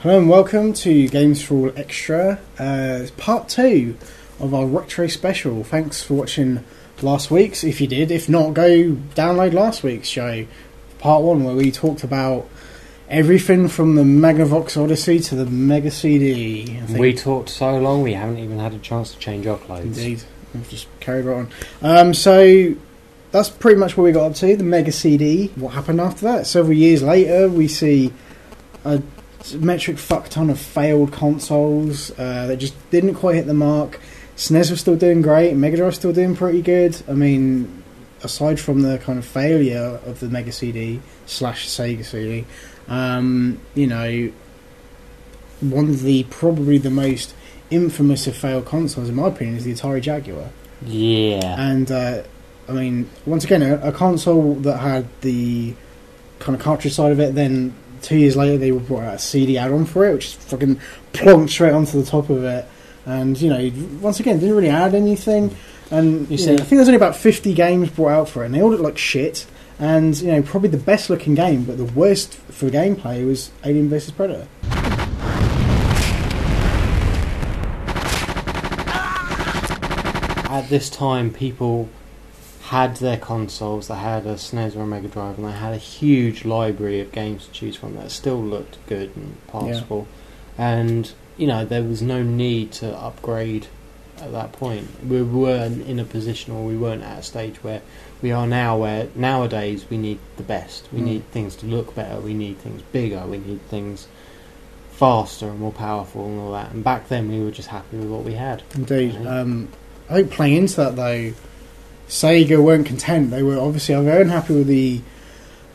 Hello and welcome to Games4all Extra, part 2 of our retro special. Thanks for watching last week's, if you did. If not, go download last week's show, part 1, where we talked about everything from the Magnavox Odyssey to the Mega CD. We talked so long we haven't even had a chance to change our clothes. Indeed, we've just carried right on. So that's pretty much what we got up to, the Mega CD. What happened after that? Several years later, we see a metric fuck ton of failed consoles that just didn't quite hit the mark. SNES was still doing great, Mega Drive was still doing pretty good. I mean, aside from the kind of failure of the Mega CD / Sega CD, you know, one of the probably the most infamous of failed consoles, in my opinion, is the Atari Jaguar. Yeah. And I mean, once again, a console that had the kind of cartridge side of it, then 2 years later they brought out a CD add-on for it, which is fucking plonked straight onto the top of it. And, you know, once again, didn't really add anything. And you know, I think there's only about 50 games brought out for it, and they all look like shit. And, you know, probably the best looking game, but the worst for gameplay, was Alien vs Predator. At this time, people had their consoles, they had a SNES or a Mega Drive, and they had a huge library of games to choose from that still looked good and passable. Yeah. And, you know, there was no need to upgrade at that point. We weren't in a position, or we weren't at a stage where we are now, where nowadays we need the best. We need things to look better, we need things bigger, we need things faster and more powerful and all that. And back then we were just happy with what we had. Indeed. I think playing into that, though, Sega weren't content. They were obviously very unhappy with the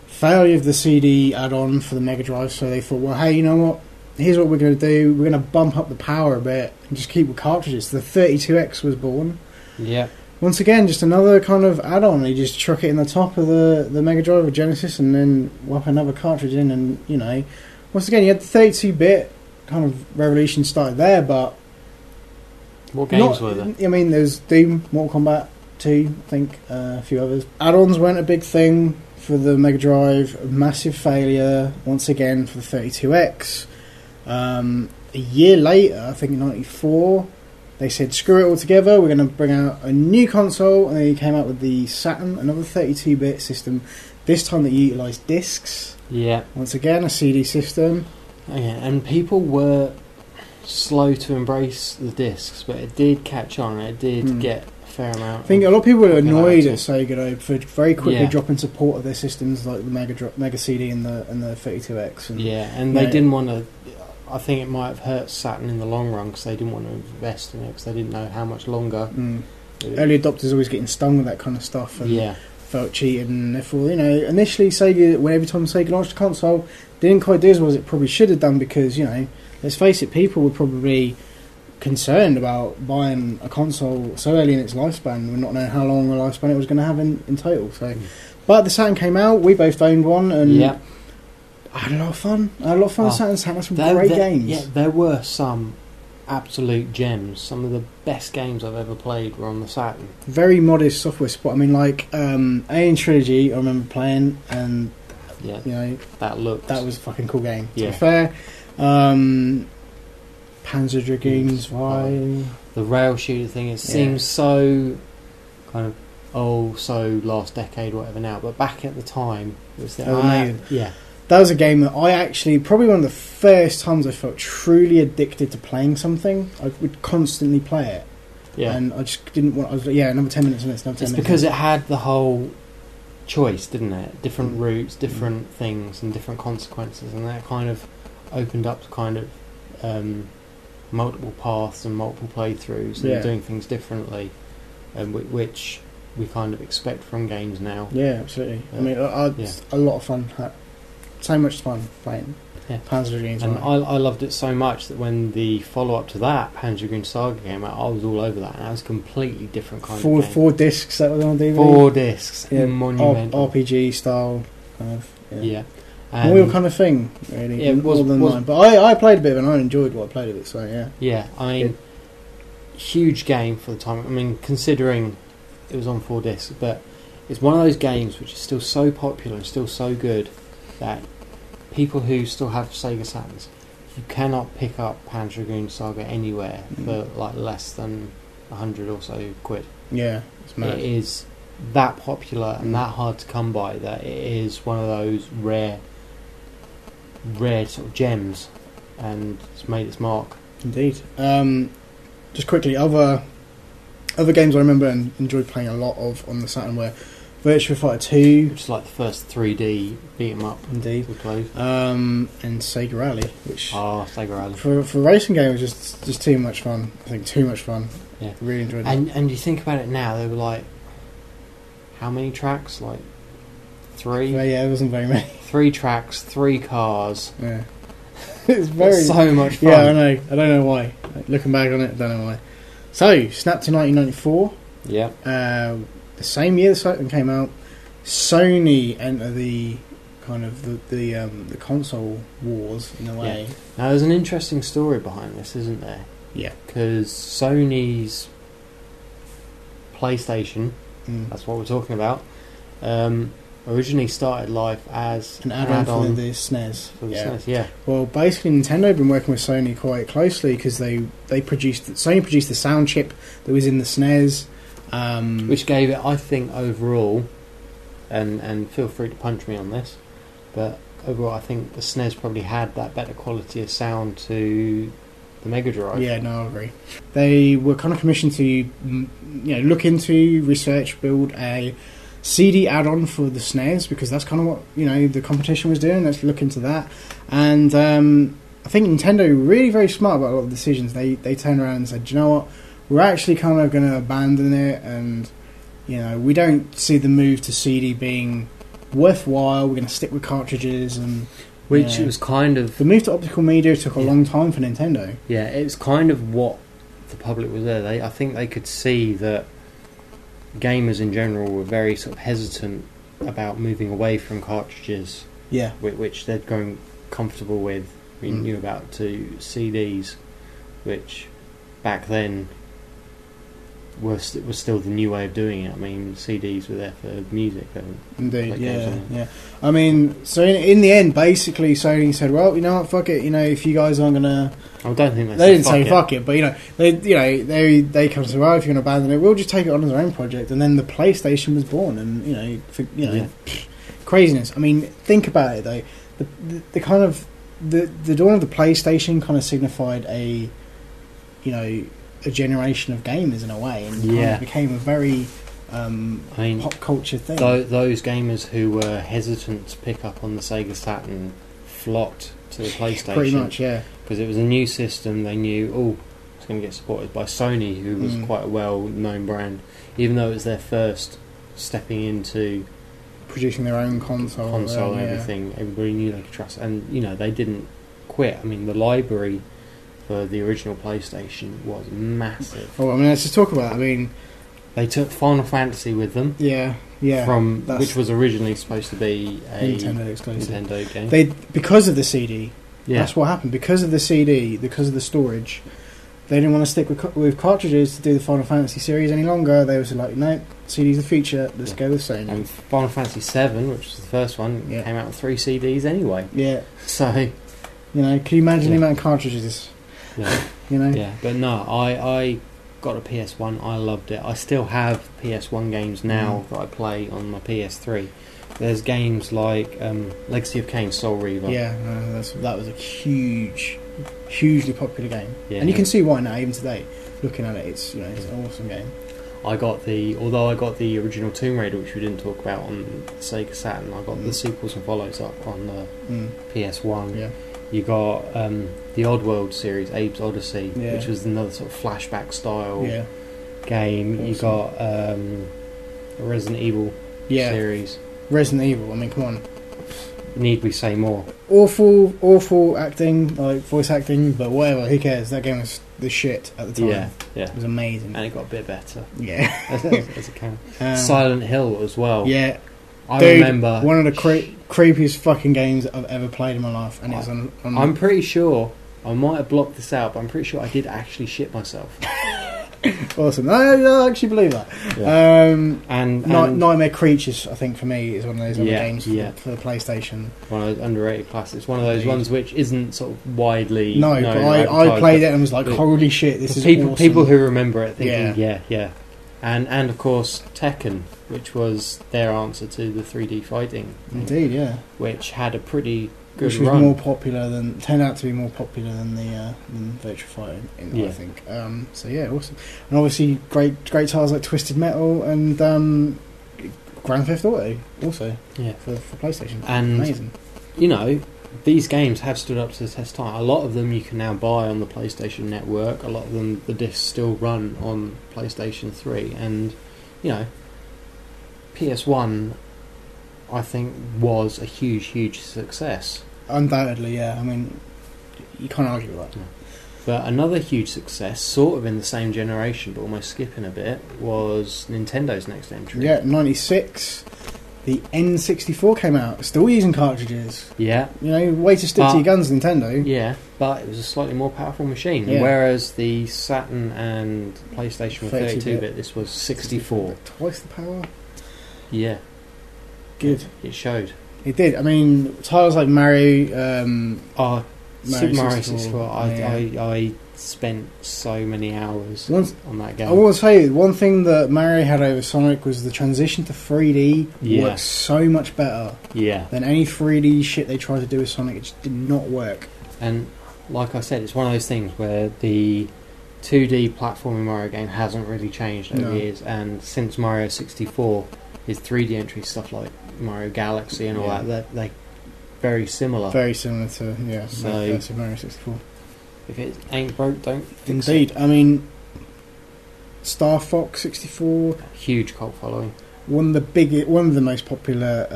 failure of the CD add-on for the Mega Drive, so they thought, well, hey, you know what? Here's what we're going to do. We're going to bump up the power a bit and just keep with cartridges. The 32X was born. Yeah. Once again, just another kind of add-on. You just chuck it in the top of the Mega Drive or Genesis and then whap another cartridge in, and, you know, once again, you had the 32-bit kind of revolution started there, but what games were there? I mean, there's Doom, Mortal Kombat 2, I think, a few others. Add-ons weren't a big thing for the Mega Drive. A massive failure, once again, for the 32X. A year later, I think in 94, they said, screw it all together, we're going to bring out a new console, and they came out with the Saturn, another 32-bit system. This time they utilised discs. Yeah. Once again, a CD system. Yeah, and people were slow to embrace the discs, but it did catch on. It did get a fair amount. I think a lot of people were annoyed at Sega though for very quickly dropping support of their systems, like the Mega CD and the 32X. And, and they didn't want to. I think it might have hurt Saturn in the long run because they didn't want to invest in it because they didn't know how much longer. Early adopters always getting stung with that kind of stuff. And felt cheated, and therefore, you know, initially Sega, when every time Sega launched a console, didn't quite do as well as it probably should have done because, you know, let's face it, people were probably concerned about buying a console so early in its lifespan and not knowing how long a lifespan it was going to have in total. So, but the Saturn came out, we both owned one, and I had a lot of fun. I had a lot of fun with Saturn. Saturn had some great games. Yeah, there were some absolute gems. Some of the best games I've ever played were on the Saturn. Very modest software support. I mean, like Alien Trilogy, I remember playing, and you know, that was a fucking cool game. To be fair, Panzer Dragoons, the rail shooter thing. It seems so kind of so last decade, or whatever now. But back at the time, it was amazing. That was a game that I actually, probably one of the first times I felt truly addicted to playing something. I would constantly play it. Yeah. And I just didn't want... I was like, another 10 minutes on this, another 10 minutes. It's because it had the whole choice, didn't it? Different routes, different things, and different consequences. And that kind of opened up to kind of multiple paths and multiple playthroughs and doing things differently. Which we kind of expect from games now. Yeah, absolutely. I mean, Yeah. a lot of fun. So much fun playing Panzer Dragoon And Saga. I loved it so much that when the follow-up to that, Panzer Dragoon Saga, came out, I was all over that. And that was a completely different kind of game. Four discs that was on DVD. 4 discs. Yeah, Monumental. RPG style kind of. Yeah. Real kind of thing, really. Yeah, it was, more than was, mine. But I played a bit of it and I enjoyed what I played of it, so yeah. Yeah, I mean, huge game for the time. I mean, considering it was on 4 discs, but it's one of those games which is still so popular and still so good that people who still have Sega Saturns, you cannot pick up Panzer Dragoon Saga anywhere for like less than 100 or so quid. Yeah, it's mad. It is that popular and that hard to come by that it is one of those rare sort of gems, and it's made its mark. Indeed. Just quickly, other games I remember and enjoyed playing a lot of on the Saturn were Virtua Fighter 2. Which is like the first 3D beat 'em up. Indeed. We played. And Sega Rally, which Sega Rally. for a racing game was just too much fun. I think too much fun. Yeah. Really enjoyed it. And you think about it now, they were like, how many tracks? Like 3? Yeah, it wasn't very many. 3 tracks, 3 cars. Yeah. It's very so much fun. Yeah, I know. I don't know why. Looking back on it, I don't know why. So, snap to 1994. Yeah. The same year the Saturn came out, Sony enter the kind of the console wars in a way. Yeah. Now, there's an interesting story behind this, isn't there? Yeah. Because Sony's PlayStation, that's what we're talking about, originally started life as an add-on for the SNES. For the SNES, yeah. Well, basically, Nintendo have been working with Sony quite closely because Sony produced the sound chip that was in the SNES, which gave it, I think, overall, and feel free to punch me on this, but overall, I think the SNES probably had that better quality of sound to the Mega Drive. Yeah, no, I agree. They were kind of commissioned to, look into, research, build a CD add-on for the SNES because that's kind of what the competition was doing. Let's look into that. And I think Nintendo were really very smart about a lot of decisions. They turned around and said, "Do you know what? We're actually kind of going to abandon it, and we don't see the move to CD being worthwhile. We're going to stick with cartridges." And which was kind of the move to optical media took a long time for Nintendo. Yeah, it was kind of what the public was there. I think they could see that gamers in general were very sort of hesitant about moving away from cartridges. Yeah, which they'd grown comfortable with. We knew about to CDs, which back then was still the new way of doing it. I mean, CDs were there for music. Indeed, yeah. I mean, so in the end, basically, Sony said, "Well, you know what, fuck it. If you guys aren't gonna," I don't think they didn't say fuck it, but they come to say, "Well, if you're gonna abandon it, we'll just take it on as our own project." And then the PlayStation was born, and craziness. I mean, think about it though. The kind of the dawn of the PlayStation kind of signified a generation of gamers in a way, and kind of became a very pop culture thing. Those gamers who were hesitant to pick up on the Sega Saturn flocked to the PlayStation. Pretty much, yeah. Because it was a new system. They knew, it's going to get supported by Sony, who was quite a well-known brand, even though it was their first stepping into producing their own console and everything. Everybody knew they could trust, and they didn't quit. I mean, the library for the original PlayStation was massive. Well, I mean, let's just talk about it. I mean, they took Final Fantasy with them. Yeah. Which was originally supposed to be a Nintendo exclusive Nintendo game. Because of the CD. Yeah. That's what happened. Because of the CD, because of the storage, they didn't want to stick with cartridges to do the Final Fantasy series any longer. They were like, no, CD's the future. Let's go with Sony. And Final Fantasy 7, which was the first one, came out with 3 CDs anyway. Yeah. So, can you imagine the amount of cartridges? Yeah. Yeah, but no, I got a PS1. I loved it. I still have PS1 games now that I play on my PS3. There's games like Legacy of Kain, Soul Reaver. Yeah, that was a hugely popular game. Yeah, and you can see why now, even today, looking at it, it's an awesome game. Although I got the original Tomb Raider, which we didn't talk about on Sega Saturn, I got the sequels and follows up on the PS1. Yeah. You got the Oddworld series, Abe's Odyssey, which was another sort of flashback style game. Awesome. You got the Resident Evil series. Resident Evil. I mean, come on. Need we say more? Awful acting, like voice acting, but whatever. Who cares? That game was the shit at the time. Yeah. It was amazing, and it got a bit better. Yeah, as it can. Silent Hill as well. Yeah, I dude, remember one of the creepiest fucking games I've ever played in my life, and it's on. I'm pretty sure I might have blocked this out, but I'm pretty sure I did actually shit myself. Awesome. I actually believe that. Yeah. And Nightmare Creatures, I think for me, is one of those other games for the PlayStation. One of those underrated classics. One of those ones which isn't sort of widely. No, but I played it and was like, holy shit, this is awesome. People who remember it thinking, yeah. And of course Tekken, which was their answer to the 3D fighting. Indeed, yeah. Which had a pretty good which was run. turned out to be more popular than the Virtua Fighter, I think. So yeah, awesome. And obviously great titles like Twisted Metal and Grand Theft Auto also. Yeah, for PlayStation. And amazing. You know, these games have stood up to the test of time. A lot of them you can now buy on the PlayStation Network. A lot of them, the discs still run on PlayStation 3, and you know, PS1. I think was a huge success. Undoubtedly, yeah. I mean, you can't argue with that. Yeah. But another huge success, sort of in the same generation, but almost skipping a bit, was Nintendo's next entry. Yeah, 96. The N64 came out, still using cartridges. Yeah. You know, way to stick to your guns, Nintendo. Yeah, but it was a slightly more powerful machine. Yeah. Whereas the Saturn and PlayStation were 32-bit, this was 64. Twice the power? Yeah. Good. It showed. It did. I mean, titles like Mario... Super Mario 64. I spent so many hours on that game. I will say, one thing that Mario had over Sonic was the transition to 3D works so much better than any 3D shit they tried to do with Sonic. It just did not work. And like I said, it's one of those things where the 2D platforming Mario game hasn't really changed over years, and since Mario 64, his 3D entry stuff like Mario Galaxy and all that, they very similar. Very similar to so Mario 64. If it ain't broke, don't fix Indeed. it. I mean, Star Fox 64, huge cult following. One of the most popular.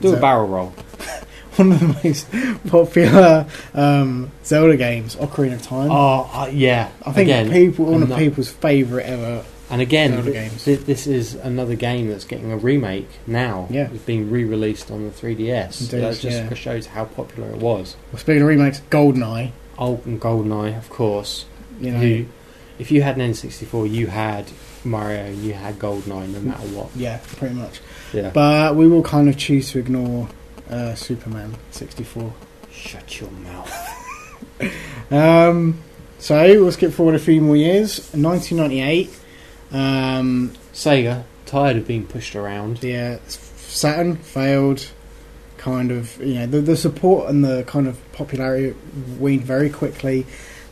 Do a barrel roll. One of the most popular Zelda games, Ocarina of Time. Oh yeah, I think one of people's favourite ever. And again, Zelda games. This is another game that's getting a remake now. Yeah, it's being re-released on the 3DS. Indeed, that just shows how popular it was. Well, speaking of remakes, GoldenEye. Oh, and GoldenEye, of course. You know, if you had an N64, you had Mario, you had GoldenEye, no matter what. Yeah, pretty much. Yeah. But we will kind of choose to ignore Superman 64. Shut your mouth. So we'll skip forward a few more years. 1998. Sega, tired of being pushed around. Yeah, Saturn failed. Kind of, you know, the support and the kind of popularity waned very quickly.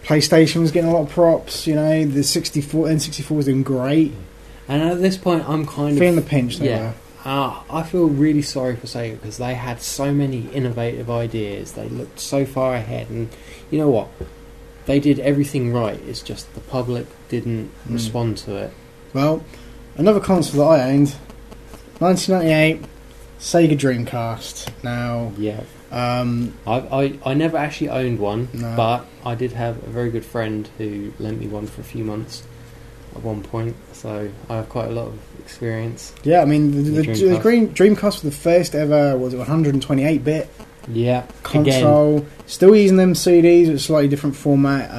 PlayStation was getting a lot of props. You know, the N64 was doing great. And at this point, I'm kind feeling of the pinch. I feel really sorry for Sega because they had so many innovative ideas. They looked so far ahead, and you know what? They did everything right. It's just the public didn't respond to it. Well, another console that I owned, 1998, Sega Dreamcast. Now, I never actually owned one, No. but I did have a very good friend who lent me one for a few months at one point, so I have quite a lot of experience. Yeah, I mean, the Dreamcast was the first ever, was it 128-bit console. Again. Still using them CDs with a slightly different format.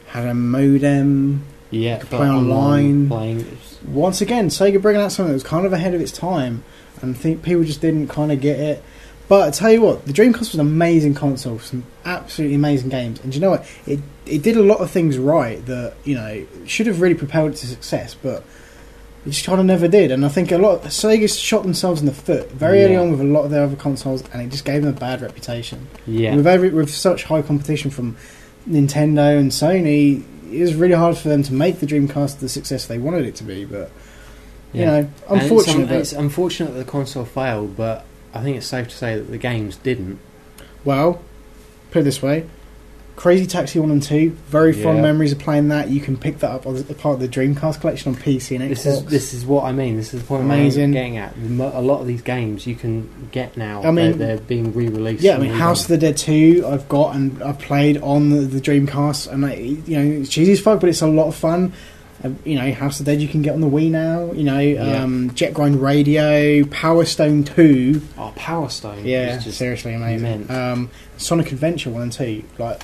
Had a modem. Yeah, could play online. Playing. Once again, Sega bringing out something that was kind of ahead of its time, and I think people just didn't kind of get it. But I tell you what, the Dreamcast was an amazing console, some absolutely amazing games, and you know what? It did a lot of things right that, you know, should have really propelled it to success, but it just kind of never did. And I think Sega shot themselves in the foot very early on with a lot of their other consoles, and it just gave them a bad reputation. Yeah, with such high competition from Nintendo and Sony, it was really hard for them to make the Dreamcast the success they wanted it to be. But you know, unfortunate. It's unfortunate that the console failed, but I think it's safe to say that the games didn't. Well, put it this way, Crazy Taxi 1 and 2, very fond Yeah. memories of playing that. You can pick that up as a part of the Dreamcast collection on PC and Xbox. This is what I mean. This is the point Amazing. I'm getting at. A lot of these games you can get now. I mean, they're being re-released. Yeah, I mean, House of the Dead 2 I've got and I've played on the Dreamcast, and it's cheesy as fuck, but it's a lot of fun. House of the Dead you can get on the Wii now. Jet Grind Radio, Power Stone 2. Oh, Power Stone. Yeah, is just seriously amazing. immense. Sonic Adventure 1 and 2, like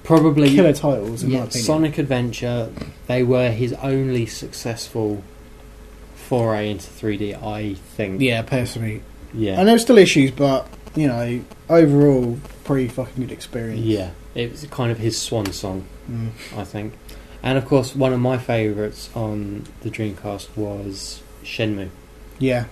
Probably killer titles in my opinion. Sonic Adventure. They were his only successful foray into 3D, I think. Yeah, personally. Yeah. And there were still issues, but overall, pretty fucking good experience. Yeah, it was kind of his swan song, Mm. I think. And of course, one of my favourites on the Dreamcast was Shenmue, Yeah.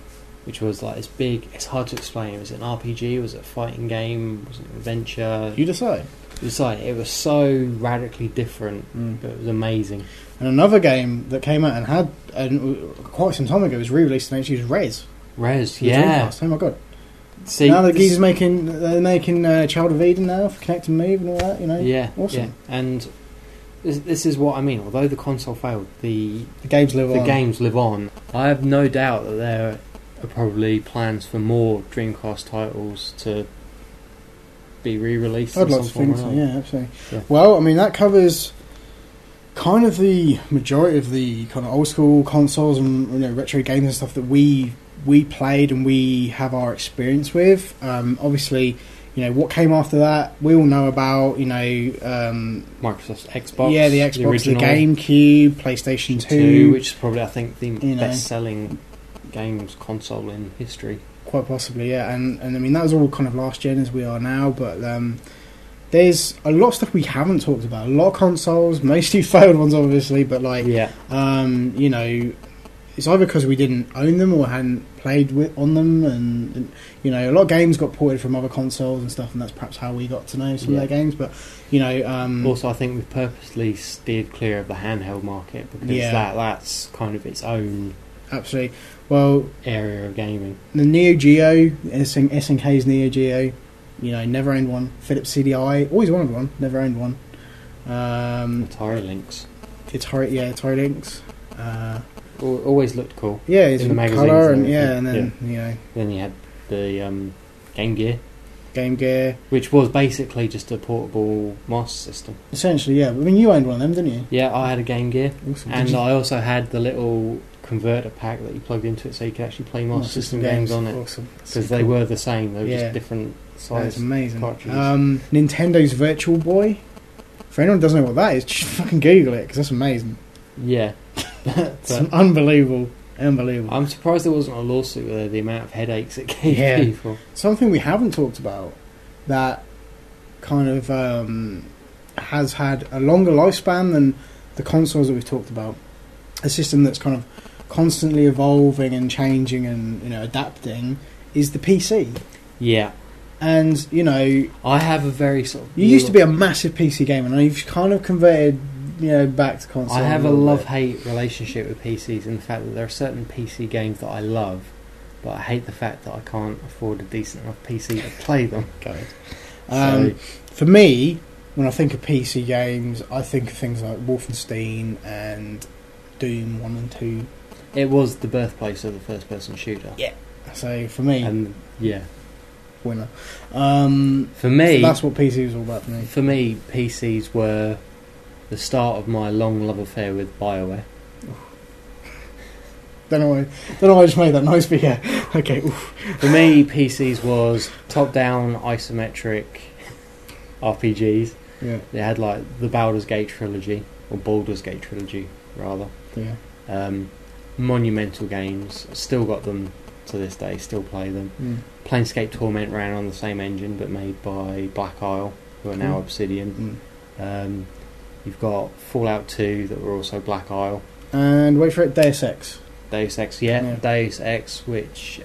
which was like this big. It's hard to explain. Was it an RPG? Was it a fighting game? Was it an adventure? You decide. It was so radically different, but it was amazing. And another game that came out and had quite some time ago was re-released in HD was Rez. Rez, The yeah. Dreamcast. Oh my god! See, Now the geezer's they're making Child of Eden now for Connect and Move and all that. yeah, awesome. yeah. And this is what I mean. Although the console failed, the The games live on. games live on. I have no doubt that there are probably plans for more Dreamcast titles to be re-released. I'd in like some to form think or so. another. Yeah, absolutely. Yeah. Well, I mean that covers kind of the majority of the kind of old school consoles and retro games and stuff that we played and we have our experience with. Obviously, what came after that, we all know about. Microsoft's Xbox. Yeah, the Xbox, the original GameCube, PlayStation 2, which is probably I think the know. best-selling games console in history. quite possibly, yeah. And I mean that was all kind of last gen as we are now, but there's a lot of stuff we haven't talked about. A lot of consoles, mostly failed ones, obviously, but Yeah, it's either because we didn't own them or hadn't played on them, and a lot of games got ported from other consoles and stuff, and that's perhaps how we got to know some of their games. But also I think we've purposely steered clear of the handheld market because that's kind of its own absolutely. Well, area of gaming. the Neo Geo, SNK's Neo Geo, never owned one. Philips CDI, always wanted one, never owned one. Atari Lynx Atari Lynx. always looked cool. Yeah, it's In the in magazines colour and and everything. then Then you had the Game Gear, Game Gear. which was basically just a portable master system. Essentially, yeah. I mean, you owned one of them, didn't you? Yeah, I had a Game Gear, Awesome. and I also had the little converter pack that you plugged into it, so you could actually play master system games on it Awesome. because they were the same. They were Yeah. just different That's size amazing. cartridges. Nintendo Virtual Boy. For anyone who doesn't know what that is, just fucking Google it because that's amazing. Yeah, It's unbelievable. I'm surprised there wasn't a lawsuit with the amount of headaches it gave Yeah. people. Something we haven't talked about that kind of has had a longer lifespan than the consoles that we've talked about. A system that's kind of constantly evolving and changing and adapting is the PC. Yeah, And I have a very sort of. you used to be a massive PC gamer, and you've kind of converted back to console. I have a little bit. love-hate relationship with PCs in the fact that there are certain PC games that I love, but I hate the fact that I can't afford a decent enough PC to play them. So, For me, when I think of PC games, I think of things like Wolfenstein and Doom 1 and 2. it was the birthplace of the first-person shooter. Yeah. So for me, And yeah, winner. for me, So that's what PC was all about for me. For me, PCs were the start of my long love affair with BioWare. Don't know why I just made that noise, but yeah. Okay. Oof. For me, PCs was top-down isometric RPGs. Yeah. They had like the Baldur's Gate trilogy, or Baldur's Gate trilogy, rather. Yeah. Monumental games. Still got them to this day. Still play them. Mm. Planescape Torment ran on the same engine, but made by Black Isle, who are now Cool. Obsidian. Mm. You've got Fallout 2 that were also Black Isle. And wait for it, Deus Ex. Deus Ex, Yeah. Deus Ex, which is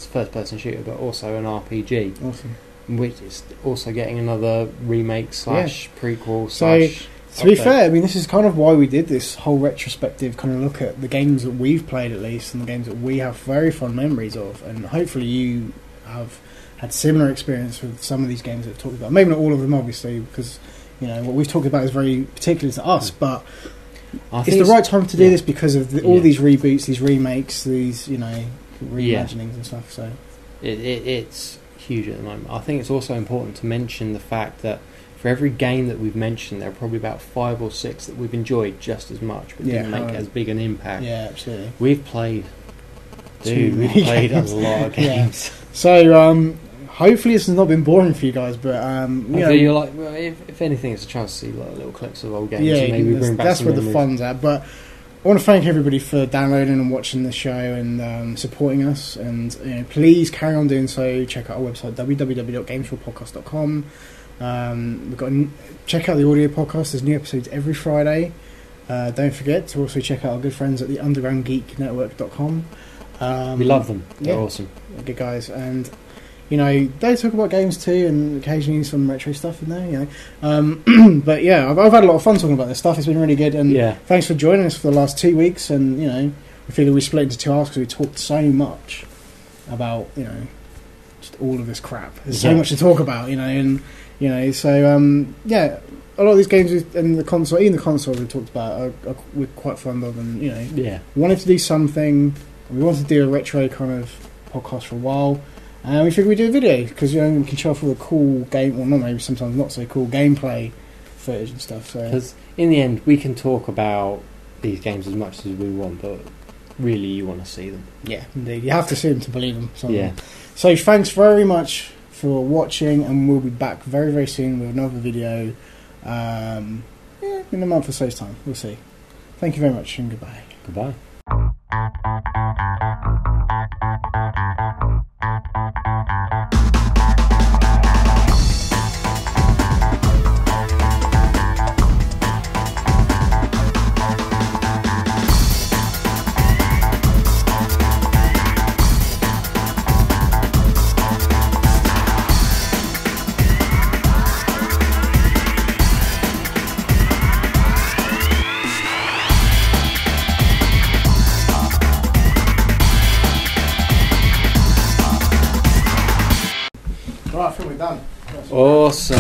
a first-person shooter, but also an RPG, Awesome. which is also getting another remake / prequel / So, to be update. fair, I mean, this is kind of why we did this whole retrospective kind of look at the games that we've played, at least, and the games that we have very fond memories of, and hopefully you have had similar experience with some of these games that we've talked about. Maybe not all of them, obviously, because what we've talked about is very particular to us. But it's the right time to do this because of all these reboots, these remakes, these reimaginings and stuff. So it's huge at the moment. I think it's also important to mention the fact that for every game that we've mentioned, there are probably about 5 or 6 that we've enjoyed just as much, but didn't make as big an impact. Yeah, absolutely. We've played a lot of games. So hopefully this has not been boring for you guys, but you're like, well, if anything, it's a chance to see like little clips of old games. Yeah, and maybe bring back that's some where memories. the fun's at. But I want to thank everybody for downloading and watching the show and supporting us. And please carry on doing so. Check out our website www.games4podcast.com. Check out the audio podcast. There's new episodes every Friday. Don't forget to also check out our good friends at the undergroundgeeknetwork.com. We love them. They're awesome. Good guys. And they talk about games too, and occasionally some retro stuff in there. But yeah, I've had a lot of fun talking about this stuff. It's been really good, and thanks for joining us for the last 2 weeks. And we figured we split into 2 halves because we talked so much about just all of this crap. There's so much to talk about, So a lot of these games in the console, even the consoles we talked about, we're quite fond of, and wanted to do something. We wanted to do a retro kind of podcast for a while. And we figured we'd do a video because we can show off all the cool game, or not maybe sometimes not so cool gameplay footage and stuff. So because in the end, we can talk about these games as much as we want, but really, you want to see them. Yeah, indeed, you have to see them to believe them. Yeah. So thanks very much for watching, and we'll be back very very soon with another video. In a month or so's time, we'll see. Thank you very much, and goodbye. Goodbye. Right, I think we're done. Awesome.